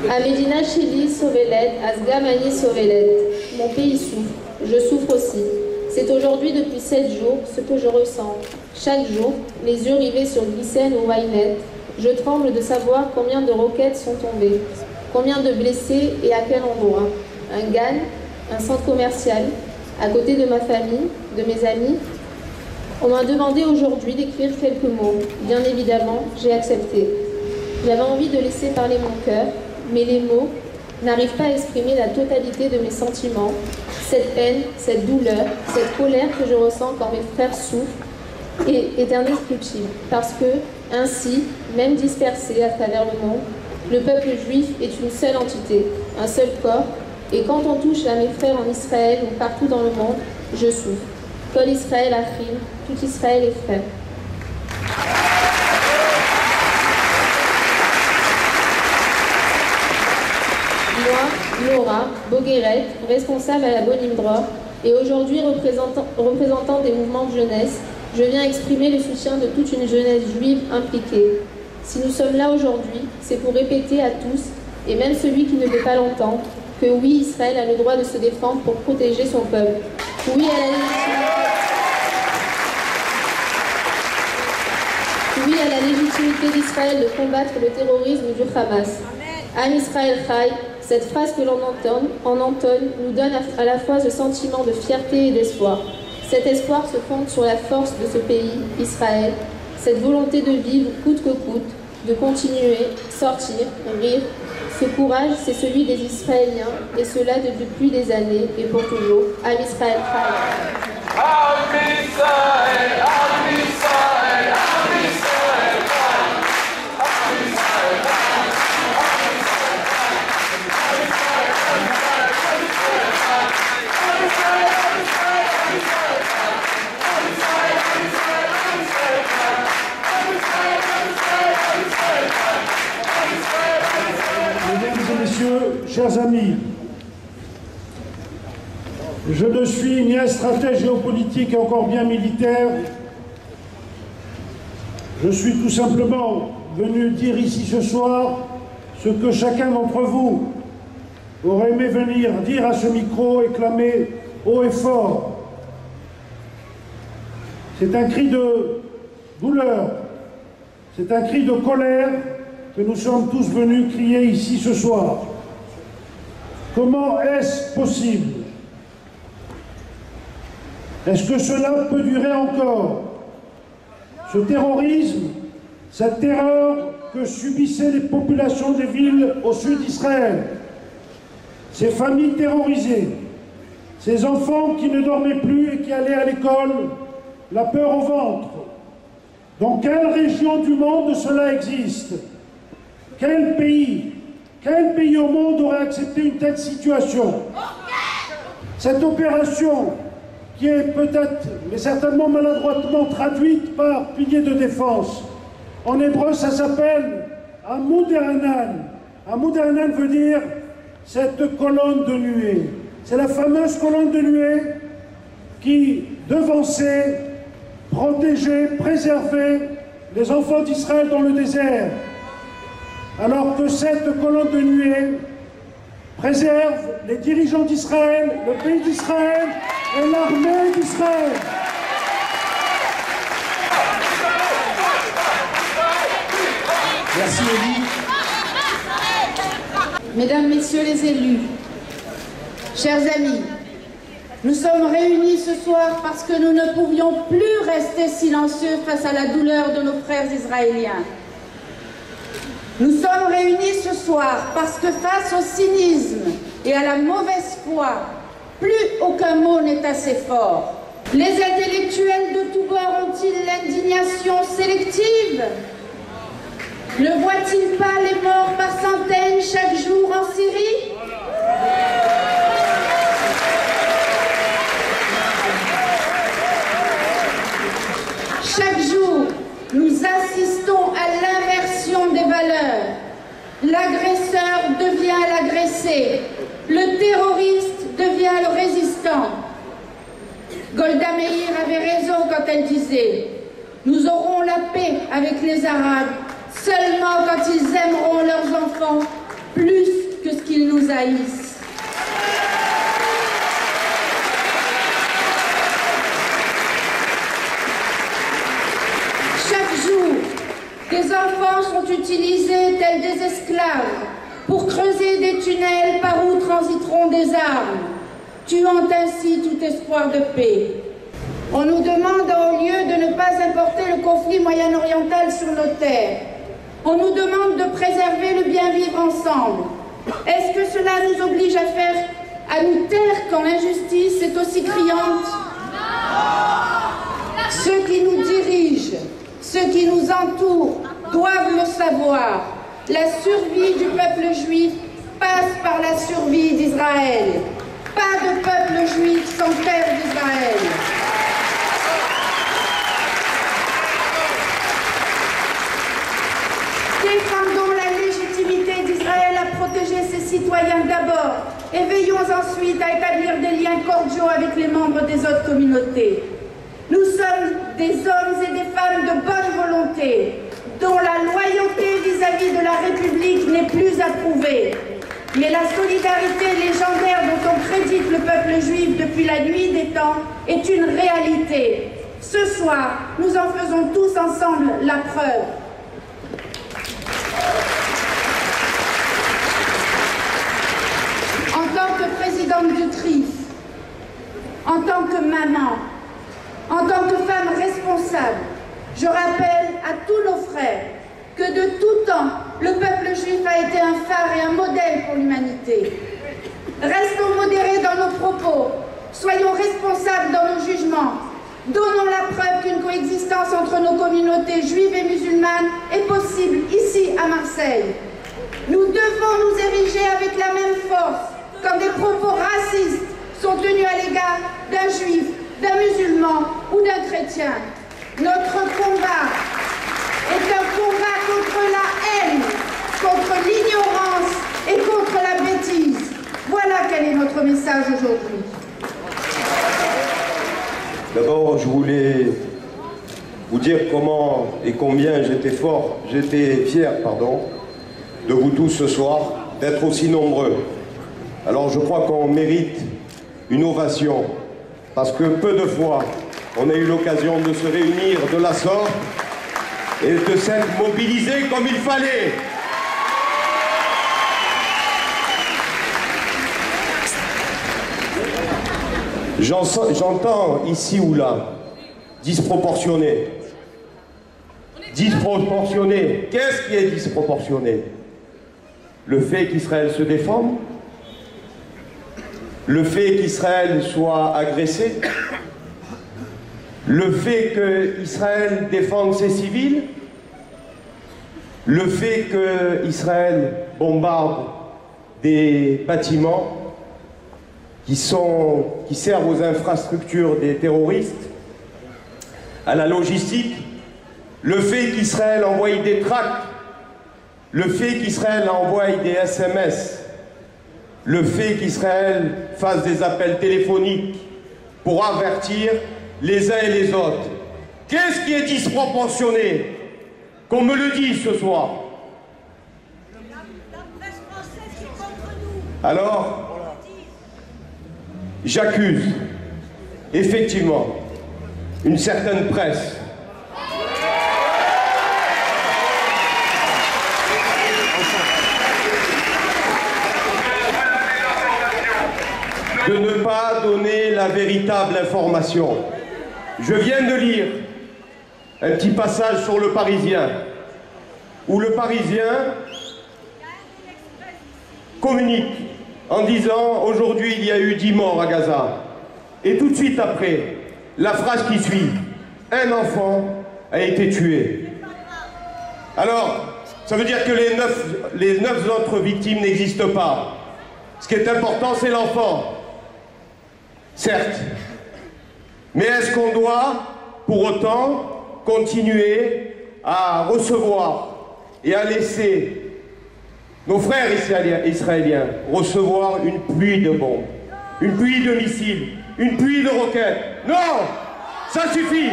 À Medina Chili Sovelet, à Sgamani Sovelet, mon pays souffre, je souffre aussi. C'est aujourd'hui depuis 7 jours ce que je ressens. Chaque jour, les yeux rivés sur Glycène ou Waynet, je tremble de savoir combien de roquettes sont tombées, combien de blessés et à quel endroit. Un GAN, un centre commercial, à côté de ma famille, de mes amis. On m'a demandé aujourd'hui d'écrire quelques mots. Bien évidemment, j'ai accepté. J'avais envie de laisser parler mon cœur, mais les mots n'arrivent pas à exprimer la totalité de mes sentiments, cette haine, cette douleur, cette colère que je ressens quand mes frères souffrent est indescriptible, parce que, ainsi, même dispersé à travers le monde, le peuple juif est une seule entité, un seul corps, et quand on touche à mes frères en Israël ou partout dans le monde, je souffre. Kol Israël Achim, tout Israël est frère. Moi, Laura Bogueret, responsable à la Bonimdror, et aujourd'hui représentant des mouvements de jeunesse, je viens exprimer le soutien de toute une jeunesse juive impliquée. Si nous sommes là aujourd'hui, c'est pour répéter à tous, et même celui qui ne veut pas l'entendre, que oui, Israël a le droit de se défendre pour protéger son peuple. Oui à la légitimité d'Israël de combattre le terrorisme du Hamas. Am Israël Chai, cette phrase que l'on entonne nous donne à la fois ce sentiment de fierté et d'espoir. Cet espoir se fonde sur la force de ce pays, Israël, cette volonté de vivre coûte que coûte, de continuer, sortir, rire. Ce courage, c'est celui des Israéliens, et cela depuis des années et pour toujours. Am Israël Chai. Am Israël, Am Israël, Am Israël Chai. Am Israël Chai. Mesdames et messieurs, chers amis, je ne suis ni un stratège géopolitique et encore bien militaire. Je suis tout simplement venu dire ici ce soir ce que chacun d'entre vous aurait aimé venir dire à ce micro et clamer haut et fort. C'est un cri de douleur, c'est un cri de colère que nous sommes tous venus crier ici ce soir. Comment est-ce possible? Est-ce que cela peut durer encore? Ce terrorisme, cette terreur que subissaient les populations des villes au sud d'Israël, ces familles terrorisées, ces enfants qui ne dormaient plus et qui allaient à l'école, la peur au ventre. Dans quelle région du monde cela existe? Quel pays au monde aurait accepté une telle situation? Cette opération, qui est peut-être, mais certainement maladroitement traduite par pilier de défense. En hébreu, ça s'appelle Amoud Hanan. Amoud Hanan veut dire cette colonne de nuée. C'est la fameuse colonne de nuée qui devançait, protégeait, préservait les enfants d'Israël dans le désert. Alors que cette colonne de nuée préserve les dirigeants d'Israël, le pays d'Israël et l'armée d'Israël. Merci Elie. Mesdames, Messieurs les élus, chers amis, nous sommes réunis ce soir parce que nous ne pouvions plus rester silencieux face à la douleur de nos frères israéliens. Nous sommes réunis ce soir parce que face au cynisme et à la mauvaise foi, plus aucun mot n'est assez fort. Les intellectuels de tous bords ont-ils l'indignation sélective? Ne voient-ils pas les morts par centaines chaque jour en Syrie? Chaque jour, nous assistons à l'inversion des valeurs. L'agresseur devient l'agressé. Le terroriste devient le résistant. Golda Meir avait raison quand elle disait « Nous aurons la paix avec les Arabes seulement quand ils aimeront leurs enfants plus haïssent. Chaque jour, des enfants sont utilisés tels des esclaves pour creuser des tunnels par où transiteront des armes, tuant ainsi tout espoir de paix. On nous demande en haut lieu de ne pas importer le conflit moyen-oriental sur nos terres. On nous demande de préserver le bien-vivre ensemble. Est-ce que cela nous oblige à nous taire quand l'injustice est aussi criante? Ceux qui nous dirigent, ceux qui nous entourent, doivent le savoir. La survie du peuple juif passe par la survie d'Israël. Pas de peuple juif sans terre d'Israël. Défendons la légitimité d'Israël à protéger ses citoyens d'abord et veillons ensuite à établir des liens cordiaux avec les membres des autres communautés. Nous sommes des hommes et des femmes de bonne volonté, dont la loyauté vis-à-vis de la République n'est plus approuvée. Mais la solidarité légendaire dont on crédite le peuple juif depuis la nuit des temps est une réalité. Ce soir, nous en faisons tous ensemble la preuve. En tant que présidente du CRIF, en tant que maman, en tant que femme responsable, je rappelle à tous nos frères que de tout temps, le peuple juif a été un phare et un modèle pour l'humanité. Restons modérés dans nos propos, soyons responsables dans nos jugements, donnons la preuve qu'une coexistence entre nos communautés juives et musulmanes est possible ici à Marseille. Nous devons nous ériger avec la même force quand des propos racistes sont tenus à l'égard d'un juif, d'un musulman ou d'un chrétien. Notre combat est un combat contre la haine, contre l'ignorance et contre la bêtise. Voilà quel est notre message aujourd'hui. D'abord, je voulais vous dire comment et combien j'étais fier, de vous tous ce soir, d'être aussi nombreux. Alors je crois qu'on mérite une ovation, parce que peu de fois, on a eu l'occasion de se réunir de la sorte et de s'être mobilisés comme il fallait. J'entends ici ou là, disproportionné. Disproportionné. Qu'est-ce qui est disproportionné? Le fait qu'Israël se défende? Le fait qu'Israël soit agressé? Le fait qu'Israël défende ses civils? Le fait qu'Israël bombarde des bâtiments qui servent aux infrastructures des terroristes, à la logistique? Le fait qu'Israël envoie des tracts? Le fait qu'Israël envoie des SMS? Le fait qu'Israël fasse des appels téléphoniques pour avertir les uns et les autres? Qu'est-ce qui est disproportionné? Qu'on me le dise ce soir. Alors, j'accuse effectivement une certaine presse de ne pas donner la véritable information. Je viens de lire un petit passage sur Le Parisien, où Le Parisien communique en disant « Aujourd'hui, il y a eu 10 morts à Gaza ». Et tout de suite après, la phrase qui suit « Un enfant a été tué ». Alors, ça veut dire que les 9 autres victimes n'existent pas. Ce qui est important, c'est l'enfant. Certes. Mais est-ce qu'on doit, pour autant, continuer à recevoir et à laisser nos frères israéliens recevoir une pluie de bombes, une pluie de missiles, une pluie de roquettes? Non! Ça suffit!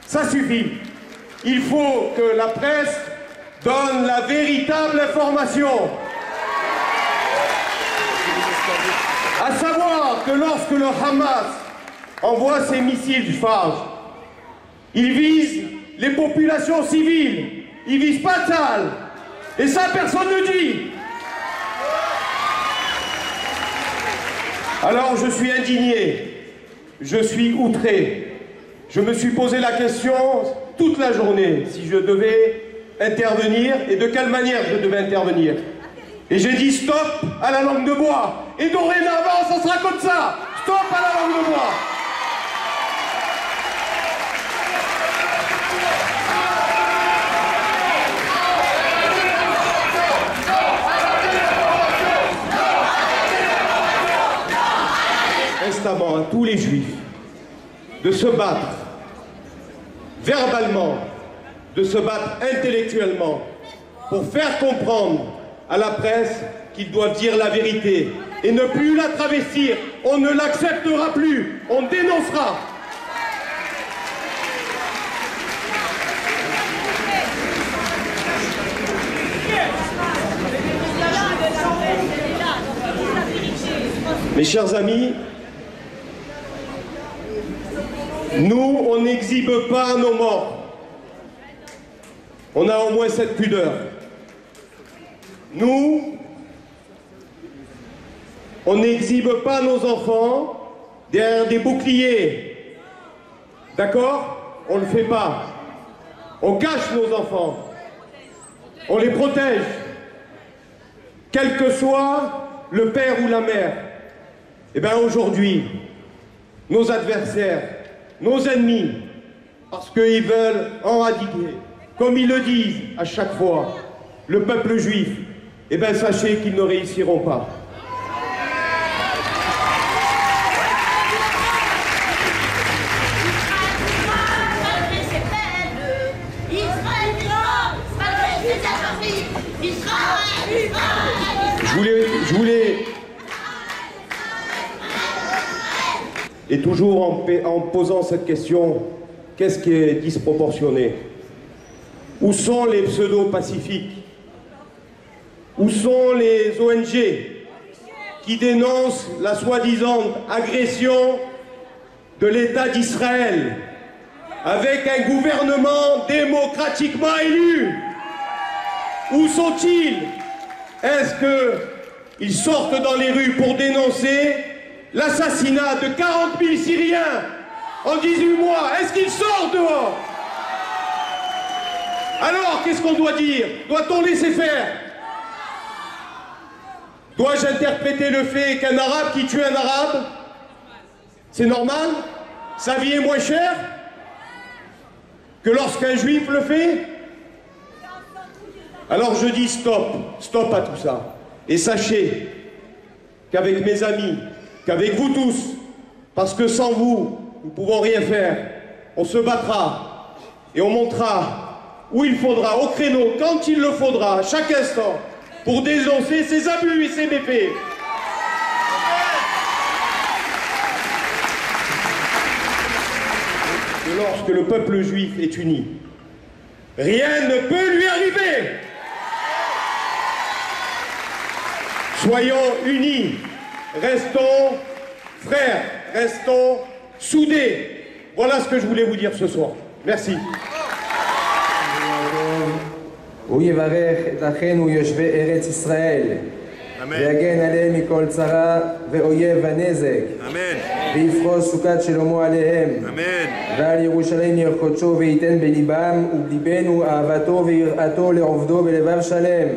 Ça suffit! Il faut que la presse donne la véritable information. À savoir que lorsque le Hamas envoie ses missiles phages, il vise les populations civiles, il vise pas Tzahal. Et ça, personne ne dit. Alors je suis indigné, je suis outré. Je me suis posé la question toute la journée si je devais intervenir et de quelle manière je devais intervenir. Et j'ai dit stop à la langue de bois. Et dorénavant, ça sera comme ça. Stop à la langue de bois. Instamment à tous les juifs de se battre verbalement, de se battre intellectuellement pour faire comprendre à la presse qu'ils doivent dire la vérité et ne plus la travestir. On ne l'acceptera plus, on dénoncera. Mes chers amis, nous, on n'exhibe pas nos morts. On a au moins cette pudeur. Nous, on n'exhibe pas nos enfants derrière des boucliers. D'accord? On ne le fait pas. On cache nos enfants. On les protège. Quel que soit le père ou la mère. Eh bien aujourd'hui, nos adversaires, nos ennemis, parce qu'ils veulent éradiquer, comme ils le disent à chaque fois, le peuple juif, eh bien sachez qu'ils ne réussiront pas. Je voulais et toujours en posant cette question, qu'est-ce qui est disproportionné? Où sont les pseudo-pacifiques? Où sont les ONG qui dénoncent la soi-disant agression de l'État d'Israël avec un gouvernement démocratiquement élu? Où sont-ils? Est-ce qu'ils sortent dans les rues pour dénoncer l'assassinat de 40 000 Syriens en 18 mois? Est-ce qu'ils sortent dehors? Alors, qu'est-ce qu'on doit dire? Doit-on laisser faire? Dois-je interpréter le fait qu'un arabe qui tue un arabe, c'est normal? Sa vie est moins chère que lorsqu'un juif le fait? Alors je dis stop, stop à tout ça. Et sachez qu'avec mes amis, qu'avec vous tous, parce que sans vous, nous ne pouvons rien faire, on se battra et on montera où il faudra, au créneau, quand il le faudra, à chaque instant, pour dénoncer ces abus et ces méfaits. Que lorsque le peuple juif est uni, rien ne peut lui arriver. Soyons unis, restons frères, restons soudés. Voilà ce que je voulais vous dire ce soir. Merci. הוא יברך את אחינו יושבי ארץ ישראל, ויגן עליהם מכל צרה ואויב ונזק, ויפרוס סוכת שלמה עליהם, ועל ירושלים ירחוצו וייתן בליבם ובליבנו אהבתו ויראתו לעובדו בלבב שלם,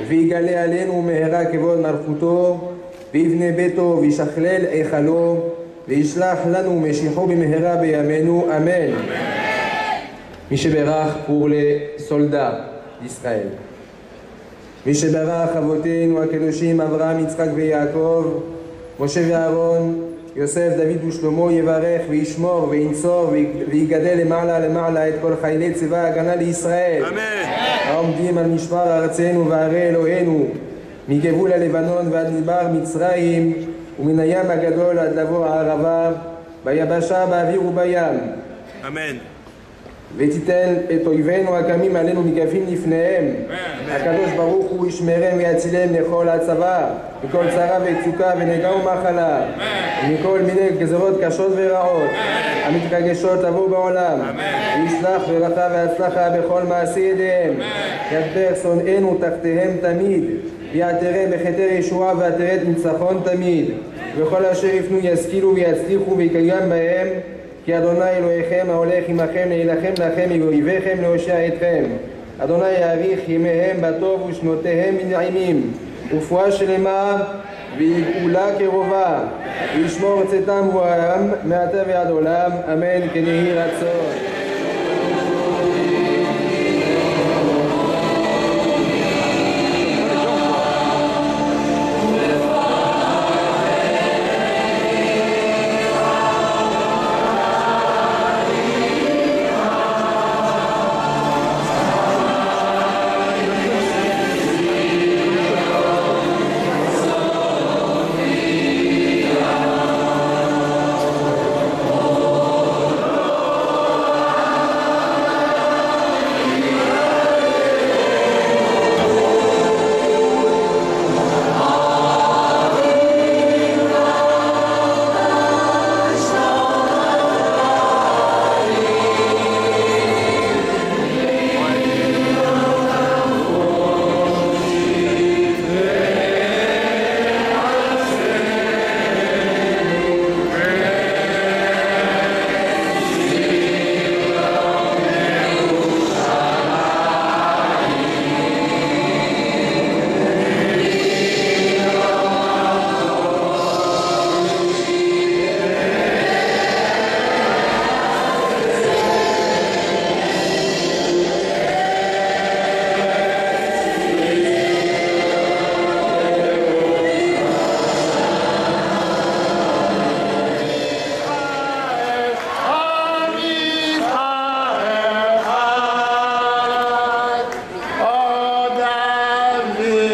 ויגלה עלינו מהרה כבוד מלכותו, ויבנה ביתו וישכלל היכלו, וישלח לנו משיחו במהרה בימינו, אמן. מי שברך pour les soldats d'Israël. מי שברך אבותינו הקדושים אברהם, יצחק ויעקב, משה ואהרון, יוסף, דוד ושלמה, יברך וישמור וינצור ויגדל למעלה למעלה את כל חיילי צבא ההגנה לישראל. אמן. העומדים על משמר ארצנו וערי אלוהינו, מגבול הלבנון ועד מדבר מצרים, ומן הים הגדול עד לבוא הערבה, ביבשה, באוויר ובים. אמן. ותיתן את אויבינו הקמים עלינו ניגפים לפניהם. הקדוש ברוך הוא ישמרם ויצילם לכל הצבא, מכל צרה וצוקה ונגע ומחלה, ומכל מיני גזרות קשות ורעות המתרגשות לבוא בעולם. וישלח ברכה והצלחה בכל מעשי ידיהם, ידבר שונאינו תחתיהם תמיד, ויעטרם בכתר ישועה ועטרת ניצחון תמיד. וכל אשר יפנו ישכילו ויצליחו ויקיים בהם, כי אדוני אלוהיכם ההולך עמכם להילחם לכם מאויביכם להושיע אתכם. אדוני יאריך ימיהם בטוב ושנותיהם בנעימים, ורפואה שלמה וגאולה קרובה, וישמור צאתם ובואם מעתה ועד עולם, אמן כן יהי רצון. Amen.